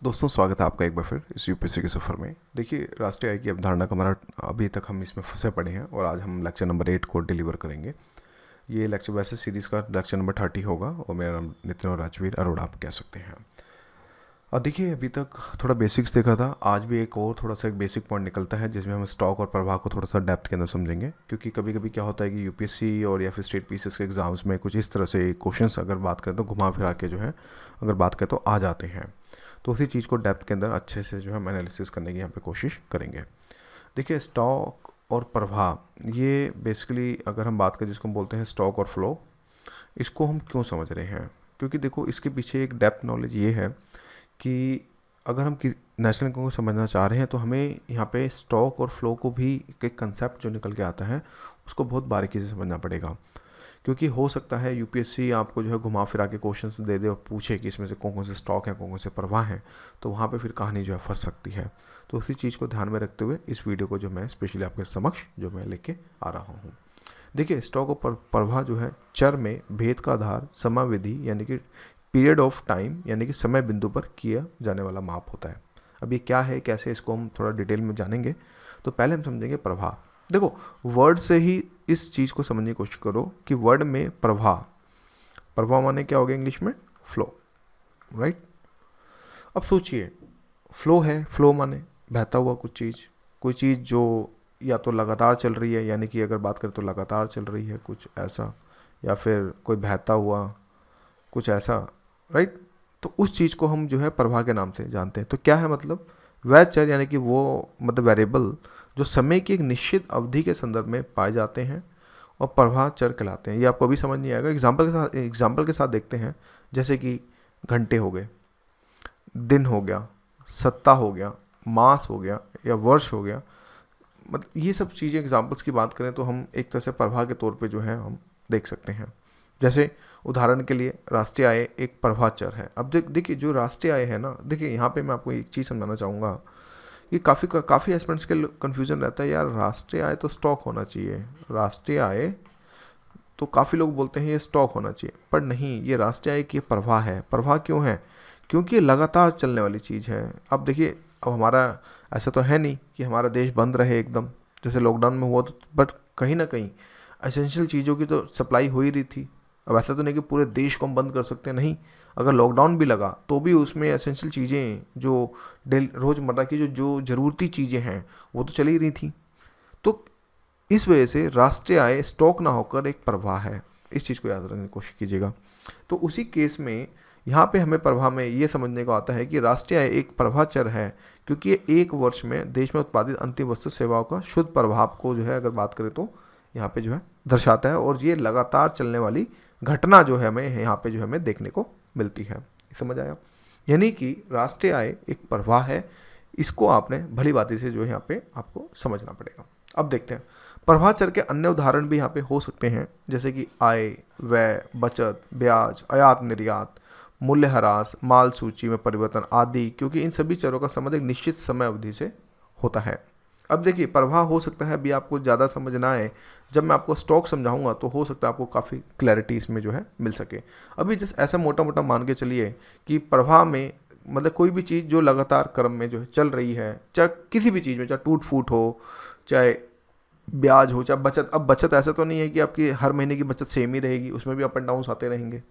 दोस्तों, स्वागत है आपका एक बार फिर इस यूपीएससी के सफ़र में। देखिए, राष्ट्रीय आय की अवधारणा का हमारा अभी तक हम इसमें फंसे पड़े हैं और आज हम लेक्चर नंबर 8 को डिलीवर करेंगे। ये लेक्चर वैसे सीरीज़ का लेक्चर नंबर 30 होगा और मेरा नाम नितिन और राजवीर अरोड़ा आप कह सकते हैं। और देखिए, अभी तक थोड़ा बेसिक्स देखा था, आज भी एक और थोड़ा सा एक बेसिक पॉइंट निकलता है जिसमें हम स्टॉक और प्रवाह को थोड़ा सा डेप्थ के अंदर समझेंगे। क्योंकि कभी कभी क्या होता है कि यूपीएससी और या फिर स्टेट पीसीएस के एग्ज़ाम्स में कुछ इस तरह से क्वेश्चंस अगर बात करें तो घुमा फिरा के जो है अगर बात करें तो आ जाते हैं। तो उसी चीज़ को डेप्थ के अंदर अच्छे से जो है हम एनालिसिस करने की यहाँ पे कोशिश करेंगे। देखिए, स्टॉक और प्रवाह ये बेसिकली अगर हम बात करें जिसको हम बोलते हैं स्टॉक और फ्लो, इसको हम क्यों समझ रहे हैं? क्योंकि देखो, इसके पीछे एक डेप्थ नॉलेज ये है कि अगर हम नेशनल इनकम को समझना चाह रहे हैं तो हमें यहाँ पे स्टॉक और फ्लो को भी एक कंसेप्ट जो निकल के आता है उसको बहुत बारीकी से समझना पड़ेगा। क्योंकि हो सकता है यूपीएससी आपको जो है घुमा फिरा के क्वेश्चंस दे दे और पूछे कि इसमें से कौन कौन से स्टॉक हैं, कौन कौन से प्रवाह हैं, तो वहाँ पे फिर कहानी जो है फंस सकती है। तो उसी चीज़ को ध्यान में रखते हुए इस वीडियो को जो मैं स्पेशली आपके समक्ष जो मैं लेके आ रहा हूँ। देखिए, स्टॉक और प्रवाह जो है चर में भेद का आधार समाविधि यानी कि पीरियड ऑफ टाइम यानी कि समय बिंदु पर किया जाने वाला माप होता है। अब ये क्या है, कैसे, इसको हम थोड़ा डिटेल में जानेंगे। तो पहले हम समझेंगे प्रवाह। देखो, वर्ड से ही इस चीज़ को समझने की कोशिश करो कि वर्ड में प्रवाह, प्रवाह माने क्या हो गया इंग्लिश में? Flow, right. अब सोचिए, फ्लो है, फ्लो माने बहता हुआ कुछ चीज़, कोई चीज़ जो या तो लगातार चल रही है, यानी कि अगर बात करें तो लगातार चल रही है कुछ ऐसा, या फिर कोई बहता हुआ कुछ ऐसा, राइट। तो उस चीज़ को हम जो है प्रवाह के नाम से जानते हैं। तो क्या है मतलब? वह चर यानी कि वो मतलब वेरिएबल जो समय की एक निश्चित अवधि के संदर्भ में पाए जाते हैं और प्रवाह चर कहलाते हैं। ये आपको अभी समझ नहीं आएगा, एग्जाम्पल के साथ देखते हैं। जैसे कि घंटे हो गए, दिन हो गया, सप्ताह हो गया, मास हो गया या वर्ष हो गया। मतलब ये सब चीज़ें एग्जाम्पल्स की बात करें तो हम एक तरह से प्रवाह के तौर पे जो है हम देख सकते हैं। जैसे उदाहरण के लिए राष्ट्रीय आय एक प्रवाह चर है। अब देखिए, जो राष्ट्रीय आय है ना, देखिए यहाँ पे मैं आपको एक चीज़ समझाना चाहूँगा कि काफ़ी एस्पिरेंट्स के कन्फ्यूजन रहता है, यार राष्ट्रीय आय तो स्टॉक होना चाहिए, राष्ट्रीय आय तो काफ़ी लोग बोलते हैं ये स्टॉक होना चाहिए, पर नहीं, ये राष्ट्रीय आय की प्रवाह है। प्रवाह क्यों है? क्योंकि ये लगातार चलने वाली चीज़ है। अब देखिए, अब हमारा ऐसा तो है नहीं कि हमारा देश बंद रहे एकदम, जैसे लॉकडाउन में हुआ, तो बट कहीं ना कहीं एसेंशियल चीज़ों की तो सप्लाई हो ही रही थी। अब ऐसा तो नहीं कि पूरे देश को हम बंद कर सकते हैं, नहीं। अगर लॉकडाउन भी लगा तो भी उसमें एसेंशियल चीज़ें जो रोज़मर्रा की जो जो ज़रूरती चीज़ें हैं वो तो चली ही रही थी। तो इस वजह से राष्ट्रीय आय स्टॉक ना होकर एक प्रवाह है। इस चीज़ को याद रखने की कोशिश कीजिएगा। तो उसी केस में यहाँ पे हमें प्रवाह में ये समझने को आता है कि राष्ट्रीय आय एक प्रवाह चर है, क्योंकि ये एक वर्ष में देश में उत्पादित अंतिम वस्तु सेवाओं का शुद्ध प्रभाव को जो है अगर बात करें तो यहाँ पे जो है दर्शाता है। और ये लगातार चलने वाली घटना जो है हमें यहाँ पे जो है हमें देखने को मिलती है। समझ आया? यानी कि राष्ट्रीय आय एक प्रवाह है। इसको आपने भली बाती से जो है यहाँ पे आपको समझना पड़ेगा। अब देखते हैं प्रवाह चर के अन्य उदाहरण भी यहाँ पे हो सकते हैं, जैसे कि आय, व्यय, बचत, ब्याज, आयात निर्यात, मूल्यह्रास, माल सूची में परिवर्तन आदि, क्योंकि इन सभी चरों का संबंध एक निश्चित समय अवधि से होता है। अब देखिए, प्रवाह हो सकता है अभी आपको ज़्यादा समझ ना आए, जब मैं आपको स्टॉक समझाऊंगा तो हो सकता है आपको काफ़ी क्लैरिटी इसमें जो है मिल सके। अभी जस्ट ऐसा मोटा मोटा मान के चलिए कि प्रवाह में मतलब कोई भी चीज़ जो लगातार क्रम में जो है चल रही है, चाहे किसी भी चीज़ में, चाहे टूट फूट हो, चाहे ब्याज हो, चाहे बचत। अब बचत ऐसा तो नहीं है कि आपकी हर महीने की बचत सेम ही रहेगी, उसमें भी अप एंड डाउन्स आते रहेंगे,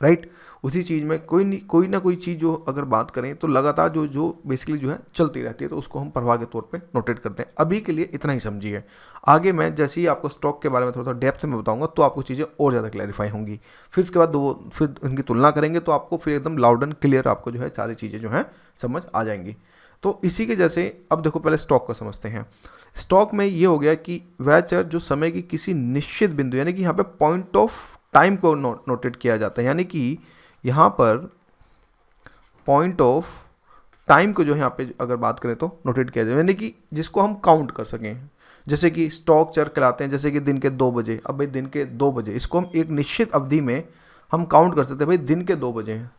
राइट। उसी चीज़ में कोई ना कोई चीज़ जो अगर बात करें तो लगातार जो जो बेसिकली जो है चलती रहती है, तो उसको हम प्रवाह के तौर पे नोटेट करते हैं। अभी के लिए इतना ही समझिए। आगे मैं जैसे ही आपको स्टॉक के बारे में थोड़ा सा डेप्थ में बताऊंगा तो आपको चीज़ें और ज़्यादा क्लैरिफाई होंगी। फिर उसके बाद फिर उनकी तुलना करेंगे तो आपको फिर एकदम लाउड एंड क्लियर आपको जो है सारी चीज़ें जो है समझ आ जाएंगी। तो इसी के जैसे अब देखो, पहले स्टॉक को समझते हैं। स्टॉक में ये हो गया कि वह चर जो समय की किसी निश्चित बिंदु यानी कि यहाँ पे पॉइंट ऑफ टाइम को नोटेट किया जाता है, यानी कि यहाँ पर पॉइंट ऑफ टाइम को जो है यहाँ पे अगर बात करें तो नोटेट किया जाए, यानी कि जिसको हम काउंट कर सकें। जैसे कि स्टॉक चर कहलाते हैं, जैसे कि दिन के 2 बजे। अब भाई दिन के 2 बजे, इसको हम एक निश्चित अवधि में हम काउंट कर सकते हैं। भाई दिन के 2 बजे हैं,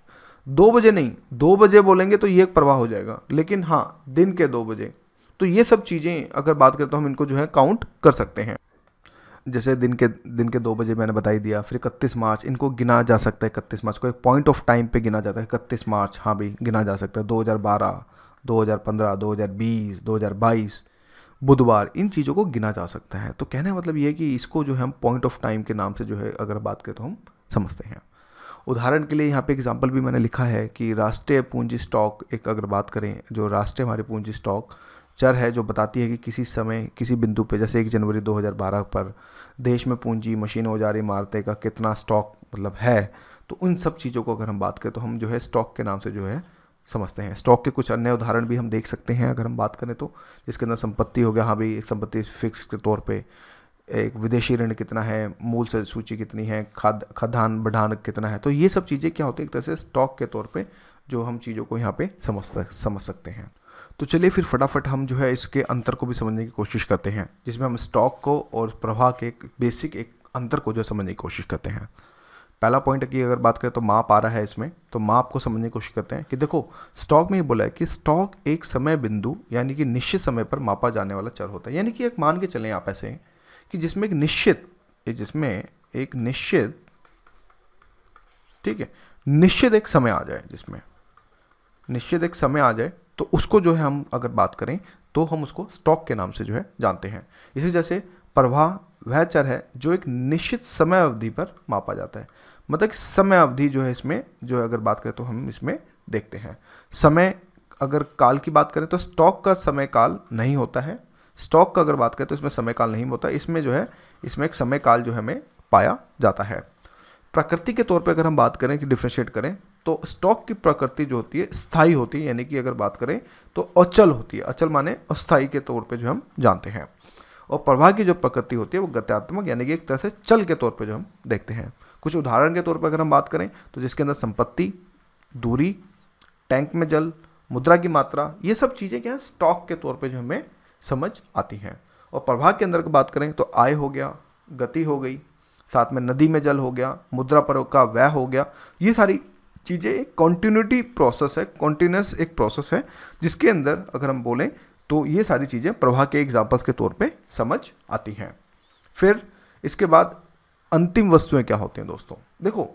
2 बजे नहीं, 2 बजे बोलेंगे तो ये एक प्रवाह हो जाएगा, लेकिन हाँ दिन के 2 बजे। तो ये सब चीज़ें अगर बात करें तो हम इनको जो है काउंट कर सकते हैं। जैसे दिन के 2 बजे मैंने बता ही दिया। फिर 31 मार्च, इनको गिना जा सकता है। 31 मार्च को एक पॉइंट ऑफ टाइम पे गिना जाता है। 31 मार्च हाँ भाई गिना जा सकता है। 2012, 2015, 2020, 2022 बुधवार, इन चीज़ों को गिना जा सकता है। तो कहने का मतलब ये है कि इसको जो है हम पॉइंट ऑफ टाइम के नाम से जो है अगर बात करें तो हम समझते हैं। उदाहरण के लिए यहाँ पे एग्जांपल भी मैंने लिखा है कि राष्ट्रीय पूंजी स्टॉक, एक अगर बात करें, जो राष्ट्रीय हमारी पूंजी स्टॉक चर है जो बताती है कि किसी समय किसी बिंदु पे, जैसे 1 जनवरी 2012 पर देश में पूंजी, मशीन, औजार, इमारतें का कितना स्टॉक मतलब है। तो उन सब चीज़ों को अगर हम बात करें तो हम जो है स्टॉक के नाम से जो है समझते हैं। स्टॉक के कुछ अन्य उदाहरण भी हम देख सकते हैं अगर हम बात करें तो, जिसके अंदर संपत्ति हो गया। हाँ भाई, एक संपत्ति फिक्स के तौर पे, एक विदेशी ऋण कितना है, मूल से सूची कितनी है, खाद्यान्न बढ़ान कितना है। तो ये सब चीज़ें क्या होती है, एक तरह से स्टॉक के तौर पे जो हम चीज़ों को यहाँ पे समझ सकते हैं। तो चलिए फिर फटाफट हम जो है इसके अंतर को भी समझने की कोशिश करते हैं, जिसमें हम स्टॉक को और प्रवाह के बेसिक एक अंतर को जो समझने की कोशिश करते हैं। पहला पॉइंट की अगर बात करें तो माप आ रहा है इसमें, तो माप को समझने की कोशिश करते हैं कि देखो स्टॉक में ये बोला है कि स्टॉक एक समय बिंदु यानी कि निश्चित समय पर मापा जाने वाला चर होता है। यानी कि एक मान के चलें आप ऐसे कि जिसमें एक निश्चित ठीक है, निश्चित एक समय आ जाए, जिसमें निश्चित एक समय आ जाए, तो उसको जो है हम अगर बात करें तो हम उसको स्टॉक के नाम से जो है जानते हैं। इसी जैसे प्रवाह वह चर है जो एक निश्चित समय अवधि पर मापा जाता है। मतलब कि समय अवधि जो है इसमें जो है अगर बात करें तो हम इसमें देखते हैं। समय अगर काल की बात करें तो स्टॉक का समय काल नहीं होता है। स्टॉक का अगर बात करें तो इसमें समय काल नहीं होता, इसमें जो है इसमें एक समय काल जो है हमें पाया जाता है। प्रकृति के तौर पे अगर हम बात करें कि डिफ्रेंशिएट करें तो स्टॉक की प्रकृति जो होती है स्थायी होती है, यानी कि अगर बात करें तो अचल होती है। अचल माने अस्थायी के तौर पे जो हम जानते हैं। और प्रवाह की जो प्रकृति होती है वो गत्यात्मक, यानी कि एक तरह से चल के तौर पे जो हम देखते हैं। कुछ उदाहरण के तौर पर अगर हम बात करें तो जिसके अंदर संपत्ति, दूरी, टैंक में जल, मुद्रा की मात्रा, ये सब चीज़ें क्या स्टॉक के तौर पर जो हमें समझ आती हैं। और प्रवाह के अंदर की बात करें तो आय हो गया, गति हो गई, साथ में नदी में जल हो गया, मुद्रा पर का व्यय हो गया। ये सारी चीज़ें एक कॉन्टिन्यूटी प्रोसेस है, कॉन्टिन्यूस एक प्रोसेस है, जिसके अंदर अगर हम बोलें तो ये सारी चीज़ें प्रवाह के एग्जाम्पल्स के तौर पे समझ आती हैं। फिर इसके बाद अंतिम वस्तुएं क्या होती हैं दोस्तों। देखो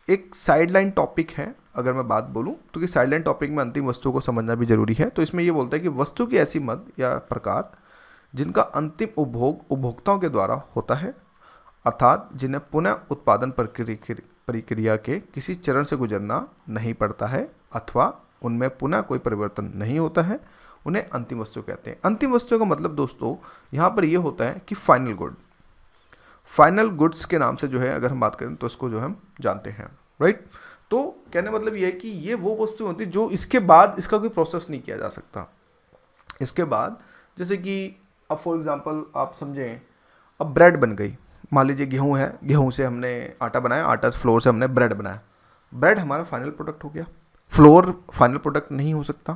एक साइडलाइन टॉपिक है, अगर मैं बात बोलूं तो कि साइडलाइन टॉपिक में अंतिम वस्तुओं को समझना भी जरूरी है। तो इसमें ये बोलता है कि वस्तु की ऐसी मद या प्रकार जिनका अंतिम उपभोग उपभोक्ताओं के द्वारा होता है, अर्थात जिन्हें पुनः उत्पादन प्रक्रिया के किसी चरण से गुजरना नहीं पड़ता है अथवा उनमें पुनः कोई परिवर्तन नहीं होता है, उन्हें अंतिम वस्तु कहते हैं। अंतिम वस्तु का मतलब दोस्तों यहाँ पर यह होता है कि फाइनल गुड्स के नाम से जो है अगर हम बात करें तो इसको जो हम जानते हैं, राइट। तो कहने मतलब ये है कि ये वो वस्तु होती है जो इसके बाद इसका कोई प्रोसेस नहीं किया जा सकता। इसके बाद जैसे कि अब फॉर एग्जांपल आप समझें, अब ब्रेड बन गई, मान लीजिए गेहूं है, गेहूं से हमने आटा बनाया, आटा से फ्लोर से हमने ब्रेड बनाया, ब्रेड हमारा फाइनल प्रोडक्ट हो गया। फ्लोर फाइनल प्रोडक्ट नहीं हो सकता,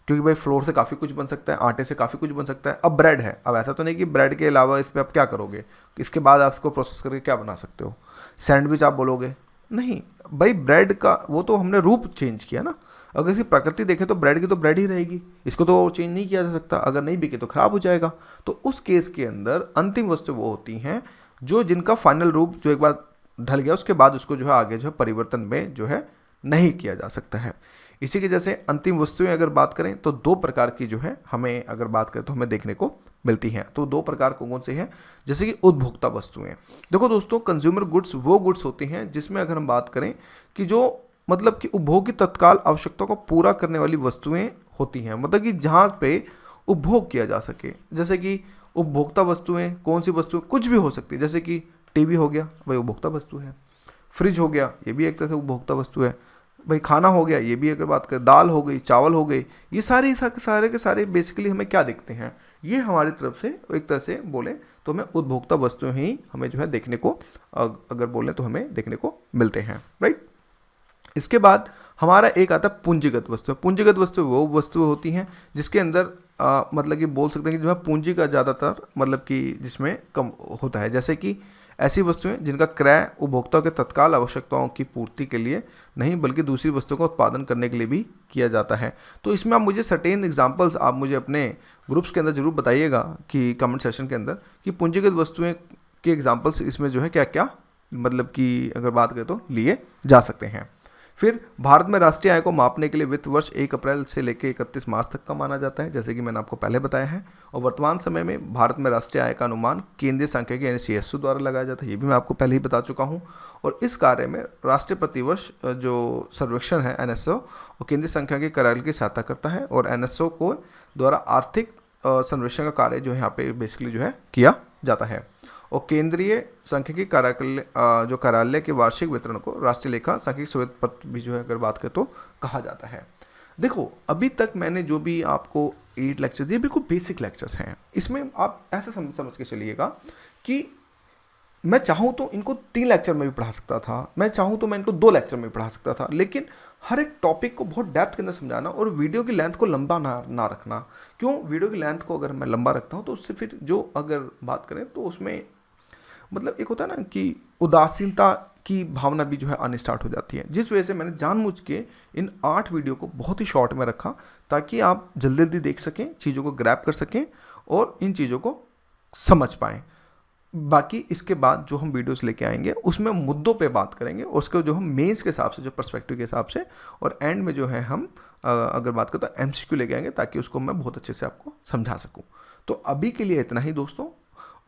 क्योंकि भाई फ्लोर से काफ़ी कुछ बन सकता है, आटे से काफ़ी कुछ बन सकता है। अब ब्रेड है, अब ऐसा तो नहीं कि ब्रेड के अलावा इस पर आप क्या करोगे, इसके बाद आप इसको प्रोसेस करके क्या बना सकते हो, सैंडविच आप बोलोगे, नहीं भाई ब्रेड का वो तो हमने रूप चेंज किया ना। अगर इसकी प्रकृति देखें तो ब्रेड की तो ब्रेड ही रहेगी, इसको तो चेंज नहीं किया जा सकता, अगर नहीं बिके तो खराब हो जाएगा। तो उस केस के अंदर अंतिम वस्तु वो होती हैं जो जिनका फाइनल रूप जो एक बार ढल गया उसके बाद उसको जो है आगे जो है परिवर्तन में जो है नहीं किया जा सकता है। इसी के जैसे अंतिम वस्तुएं अगर बात करें तो दो प्रकार की जो है हमें अगर बात करें तो हमें देखने को मिलती हैं। तो दो प्रकार कौन से हैं, जैसे कि उपभोक्ता वस्तुएं। देखो दोस्तों, कंज्यूमर गुड्स वो गुड्स होती हैं जिसमें अगर हम बात करें कि जो मतलब कि उपभोग की तत्काल आवश्यकताओं को पूरा करने वाली वस्तुएं होती हैं, मतलब कि जहाँ पे उपभोग किया जा सके। जैसे कि उपभोक्ता वस्तुएं कौन सी वस्तु, कुछ भी हो सकती है, जैसे कि टीवी हो गया भाई उपभोक्ता वस्तु है, फ्रिज हो गया ये भी एक तरह से उपभोक्ता वस्तु है, भाई खाना हो गया ये भी अगर बात करें, दाल हो गई, चावल हो गई, ये सारे के सारे बेसिकली हमें क्या दिखते हैं, ये हमारी तरफ से एक तरह से बोले तो हमें उपभोक्ता वस्तुएं ही हमें जो है देखने को अगर बोले तो हमें देखने को मिलते हैं, राइट। इसके बाद हमारा एक आता है पूंजीगत वस्तु। पूंजीगत वस्तु वो वस्तु होती हैं जिसके अंदर मतलब कि बोल सकते हैं कि जो है पूंजी का ज़्यादातर मतलब कि जिसमें कम होता है। जैसे कि ऐसी वस्तुएं जिनका क्रय उपभोक्ताओं के तत्काल आवश्यकताओं की पूर्ति के लिए नहीं बल्कि दूसरी वस्तुओं का उत्पादन करने के लिए भी किया जाता है। तो इसमें आप मुझे सर्टेन एग्जांपल्स आप मुझे अपने ग्रुप्स के अंदर जरूर बताइएगा कि कमेंट सेशन के अंदर कि पूंजीगत वस्तुएं के एग्जाम्पल्स इसमें जो है क्या क्या मतलब कि अगर बात करें तो लिए जा सकते हैं। फिर भारत में राष्ट्रीय आय को मापने के लिए वित्त वर्ष 1 अप्रैल से लेकर 31 मार्च तक का माना जाता है, जैसे कि मैंने आपको पहले बताया है। और वर्तमान समय में भारत में राष्ट्रीय आय का अनुमान केंद्रीय सांख्यिकी यानी CSO द्वारा लगाया जाता है, ये भी मैं आपको पहले ही बता चुका हूँ। और इस कार्य में राष्ट्रीय प्रतिवर्ष जो सर्वेक्षण है NSO और केंद्रीय सांख्यिकी कार्यालय की सहायता करता है, और NSO को द्वारा आर्थिक सर्वेक्षण का कार्य जो है यहाँ पे बेसिकली जो है किया जाता है। और केंद्रीय सांख्यिकी कार्यालय जो कार्यालय के वार्षिक वितरण को राष्ट्रीय लेखा सांख्यिकी श्वेत पत्र भी जो है अगर बात करें तो कहा जाता है। देखो अभी तक मैंने जो भी आपको 8 लेक्चर दिए बिल्कुल बेसिक लेक्चर्स हैं। इसमें आप ऐसे समझ के चलिएगा कि मैं चाहूँ तो इनको 3 लेक्चर में भी पढ़ा सकता था, मैं चाहूँ तो मैं इनको 2 लेक्चर में भी पढ़ा सकता था, लेकिन हर एक टॉपिक को बहुत डेप्थ के अंदर समझाना और वीडियो की लेंथ को लंबा ना रखना। क्यों? वीडियो की लेंथ को अगर मैं लंबा रखता हूँ तो उससे फिर जो अगर बात करें तो उसमें मतलब एक होता है ना कि उदासीनता की भावना भी जो है आने स्टार्ट हो जाती है, जिस वजह से मैंने जानबूझ के इन 8 वीडियो को बहुत ही शॉर्ट में रखा ताकि आप जल्दी जल्दी देख सकें, चीज़ों को ग्रैब कर सकें और इन चीज़ों को समझ पाएँ। बाकी इसके बाद जो हम वीडियोस लेके आएंगे उसमें मुद्दों पे बात करेंगे, और उसके जो हम मेंस के हिसाब से, जो पर्सपेक्टिव के हिसाब से, और एंड में जो है हम अगर बात करें तो MCQ लेके आएंगे ताकि उसको मैं बहुत अच्छे से आपको समझा सकूं। तो अभी के लिए इतना ही दोस्तों,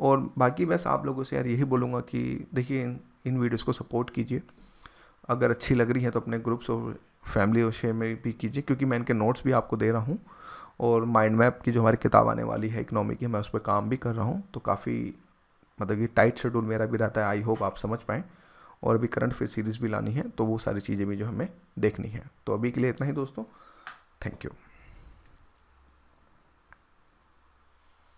और बाकी बस आप लोगों से यार यही बोलूँगा कि देखिए इन वीडियोस को सपोर्ट कीजिए, अगर अच्छी लग रही है तो अपने ग्रुप्स और फैमिली और शेयर में भी कीजिए, क्योंकि मैं इनके नोट्स भी आपको दे रहा हूँ, और माइंड मैप की जो हमारी किताब आने वाली है इकोनॉमी की, मैं उस पर काम भी कर रहा हूँ। तो काफ़ी मतलब कि टाइट शेड्यूल मेरा भी रहता है, आई होप आप समझ पाएँ। और अभी करंट फिर सीरीज़ भी लानी है, तो वो सारी चीज़ें भी जो हमें देखनी है। तो अभी के लिए इतना ही दोस्तों, थैंक यू।